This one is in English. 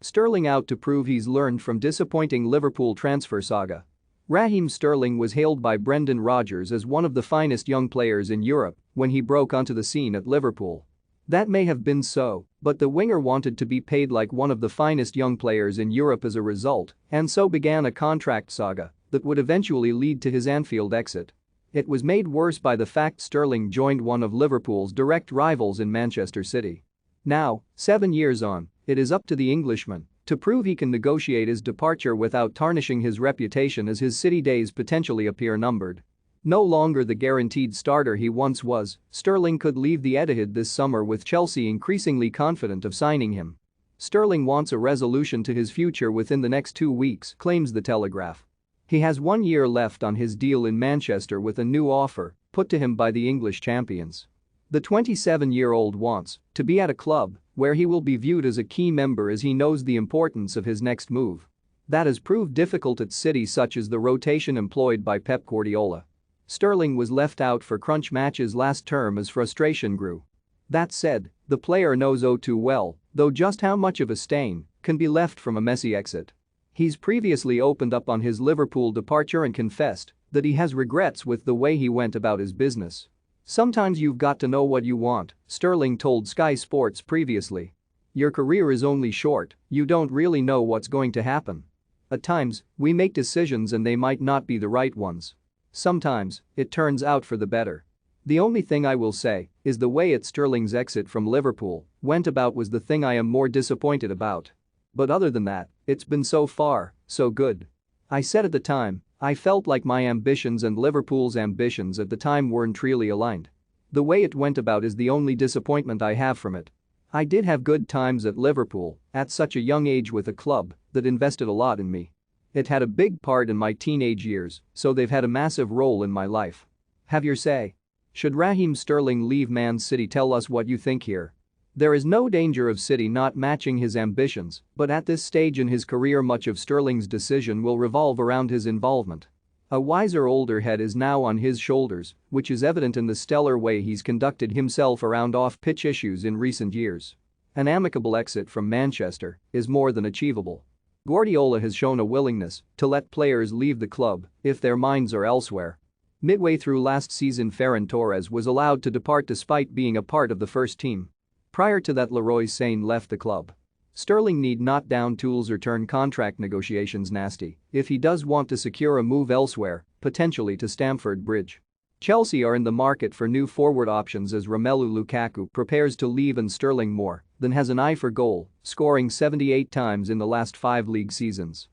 Sterling out to prove he's learned from disappointing Liverpool transfer saga. Raheem Sterling was hailed by Brendan Rodgers as one of the finest young players in Europe when he broke onto the scene at Liverpool. That may have been so, but the winger wanted to be paid like one of the finest young players in Europe as a result, and so began a contract saga that would eventually lead to his Anfield exit. It was made worse by the fact Sterling joined one of Liverpool's direct rivals in Manchester City. Now, 7 years on, it is up to the Englishman to prove he can negotiate his departure without tarnishing his reputation, as his City days potentially appear numbered. No longer the guaranteed starter he once was, Sterling could leave the Etihad this summer, with Chelsea increasingly confident of signing him. Sterling wants a resolution to his future within the next 2 weeks, claims The Telegraph. He has 1 year left on his deal in Manchester with a new offer put to him by the English champions. The 27-year-old wants to be at a club where he will be viewed as a key member, as he knows the importance of his next move. That has proved difficult at City, such as the rotation employed by Pep Guardiola. Sterling was left out for crunch matches last term as frustration grew. That said, the player knows oh too well, though, just how much of a stain can be left from a messy exit. He's previously opened up on his Liverpool departure and confessed that he has regrets with the way he went about his business. "Sometimes you've got to know what you want," Sterling told Sky Sports previously. "Your career is only short, you don't really know what's going to happen. At times, we make decisions and they might not be the right ones. Sometimes, it turns out for the better. The only thing I will say is the way Sterling's exit from Liverpool went about was the thing I am more disappointed about. But other than that, it's been so far, so good. I said at the time, I felt like my ambitions and Liverpool's ambitions at the time weren't really aligned. The way it went about is the only disappointment I have from it. I did have good times at Liverpool at such a young age with a club that invested a lot in me. It had a big part in my teenage years, so they've had a massive role in my life. Have your say. Should Raheem Sterling leave Man City? Tell us what you think here. There is no danger of City not matching his ambitions, but at this stage in his career much of Sterling's decision will revolve around his involvement. A wiser older head is now on his shoulders, which is evident in the stellar way he's conducted himself around off-pitch issues in recent years. An amicable exit from Manchester is more than achievable. Guardiola has shown a willingness to let players leave the club if their minds are elsewhere. Midway through last season, Ferran Torres was allowed to depart despite being a part of the first team. Prior to that, Leroy Sane left the club. Sterling need not down tools or turn contract negotiations nasty if he does want to secure a move elsewhere, potentially to Stamford Bridge. Chelsea are in the market for new forward options as Romelu Lukaku prepares to leave, and Sterling more than has an eye for goal, scoring 78 times in the last 5 league seasons.